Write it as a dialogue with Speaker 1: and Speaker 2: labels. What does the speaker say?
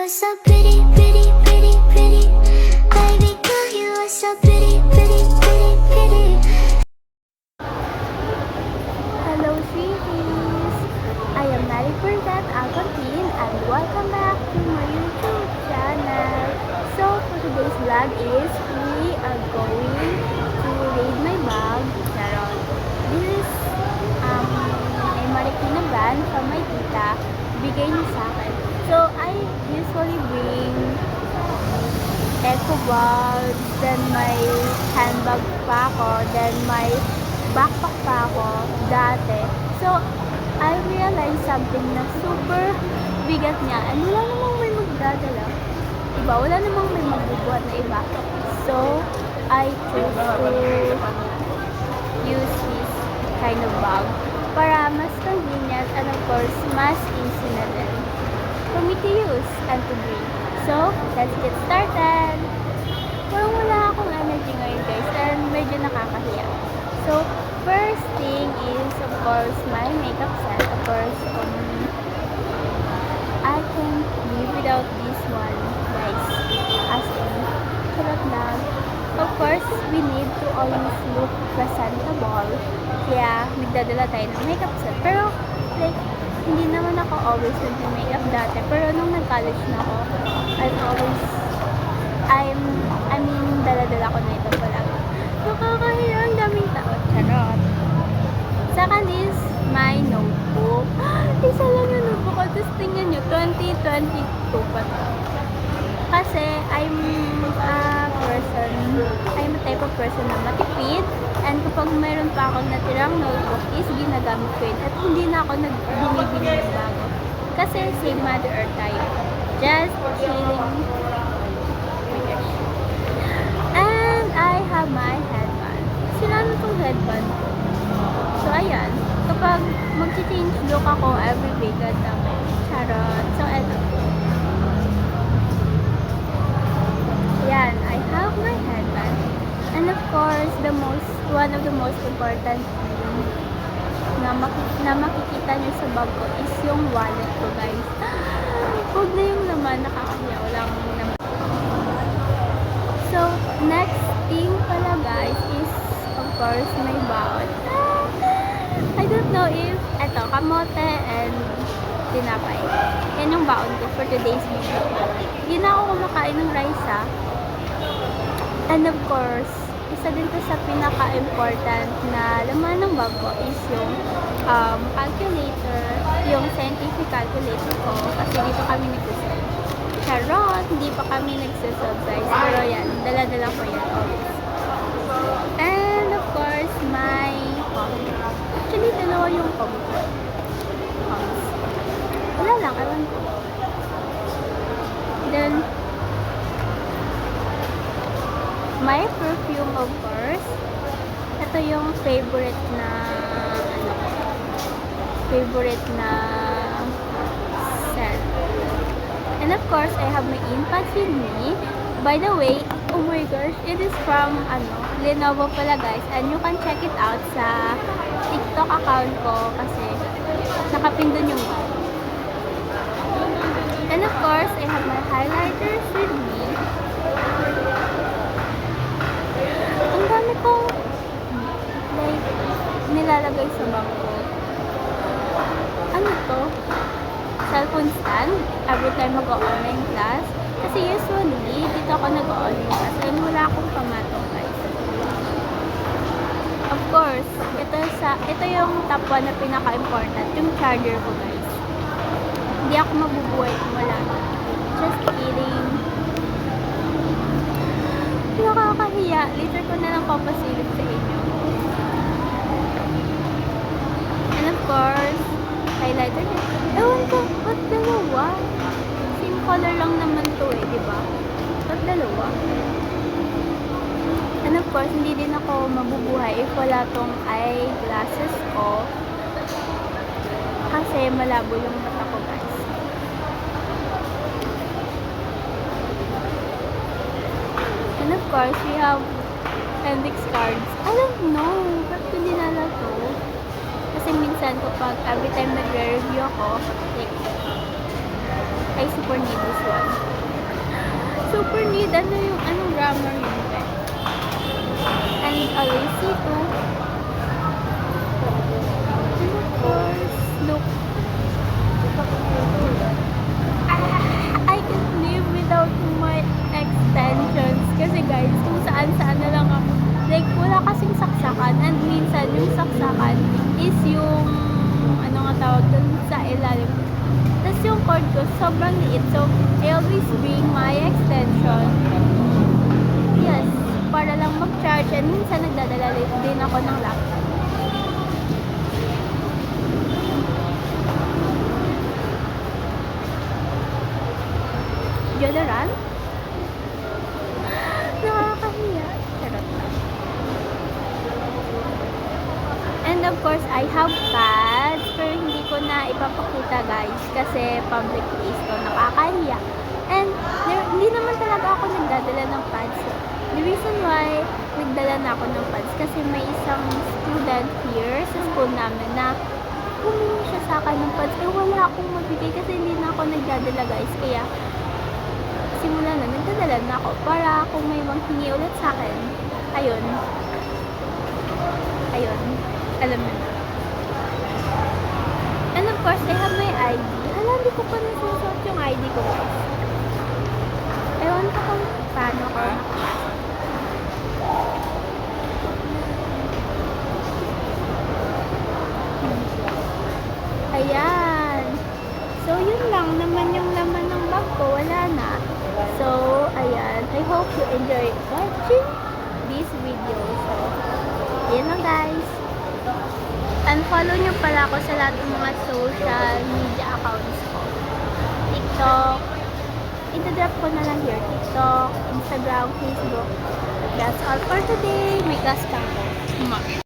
Speaker 1: are so pretty, pretty, pretty, pretty. Baby girl, you are so pretty, pretty, pretty, pretty.
Speaker 2: Hello sweeties! I am Mary Bernat Alcontin and welcome back to my YouTube channel. So for today's vlog is we are going to raid my bag. Charot. This is a Marikina brand from my tita. Bigay niya sa akin. So I usually bring eco bags, then my handbag pa ako, then my backpack pa ako dati. So, I realized something na super bigat niya and wala namang may magdadala. Diba? Wala namang may magbubuhat na iba. So, I choose to use this kind of bag para mas convenient and of course, mas easy na din for me to use and to bring. So, let's get started! Parang wala akong energy ngayon guys and medyo nakakahiya. So, first thing is, of course, my makeup set. Of course, I can't live without this one, guys. As in, charot lang. Of course, we need to always look presentable. Kaya, nagdadala tayo ng makeup set. Pero, like, hindi naman ako always nag-makeup dati. Pero, nung nag-college na ako, dala-dala ko na ito pala. Nakakahiya, ang daming tao. Charot. Second is my notebook. Isa lang yung notebook ko. Tapos tingnan nyo, 2022 pa to. Kasi I'm a type of person na matipid. And kapag mayroon pa akong natirang notebook is ginagamit ko yun. At hindi na ako bumibili ng bago. Kasi save Mother Earth tayo. Just kidding. I have my headband. Sila na itong headband. So, ayan. Kapag mag-change look ako every day, ganda ko. Charot. So, eto. Ayan. I have my headband. And of course, one of the most important thing na makikita nyo sa bag ko is yung wallet ko, guys. Huwag na yung laman. Nakakahiya. Wala akong laman. So, next thing pala guys is of course my baon. I don't know if eto, kamote and tinapay. Yan yung baon ko for today's video. Hindi na ako kumakain ng rice ha. And of course, isa din to sa pinaka-important na laman ng bag ko is yung calculator, yung scientific calculator ko kasi dito kami nagsasolve. Charot! Hindi pa kami nagsasolve guys. Pero yan, dala-dala ko yan always. And of course, my comic. Actually, dalawa yung comic ko. Wala lang, ewan ko. Then, my perfume of course. Ito yung favorite na scent. And of course, I have my earpads with me. By the way, oh my gosh, it is from Lenovo pala guys. And you can check it out sa TikTok account ko kasi nakapindon yung link. And of course, I have my highlighters with me. Ang dami kong nilalagay sa bag ko. Ano to? Cellphone stand every time mag-online class. Kasi usually, dito ako nag-online class and wala akong pamatong guys. Of course, ito yung top 1 na pinaka-important, yung charger ko guys. Hindi ako mabubuhay kung wala na. Just kidding. Nakakahiya. Later ko na lang papasilip sa inyo. And of course, highlighter din. Ewan ko, ba't dalawa? Same color lang naman to eh, diba? Ba't dalawa? And of course, hindi din ako mabubuhay if wala tong eyeglasses ko. Kasi malabo yung mata ko, guys. And of course, we have index cards. I don't know, ba't ko dinala to? Kasi minsan kapag every time nagre-review ako, like, Ay, super need this one. Super need, anong grammar yun eh? And always see to. And of course, look. I can't live without my extensions. Kasi guys, kung saan-saan na lang ako. Like, wala kasing saksakan. And minsan, yung saksakan is yung, ano nga tawag dun sa ilalim. Tapos yung cord ko, sobrang liit. So, I always bring my extension. Yes, para lang mag-charge. And minsan, nagdadala din ako ng laptop. Deodorant? Nakakahiya. Charot lang. And of course, I have pads. Pero hindi ko na ipapakita guys. Kasi public place to. Nakakahiya. And hindi naman talaga ako nagdadala ng pads. The reason why nagdala na ako ng pads kasi may isang student here sa school namin na humingi siya sa akin ng pads. Eh wala akong mabigay kasi hindi na ako nagdadala guys. Kaya simula na, nagdadala na ako para kung may manghingi ulit sa akin, ayun, alam mo na. And of course, I have my ID. Hala, hindi ko pa nasusuot yung ID ko guys. Ewan ko kung paano ko nakapasok. Ayan. So, yun lang naman yung laman ng bag ko. Wala na. So, ayan. I hope you enjoy watching this video. So, ayan lang guys. And follow nyo pala ako sa lahat ng mga social media accounts ko. TikTok. Ito-drop ko na lang here. TikTok, Instagram, Facebook. That's all for today. May class ka ako.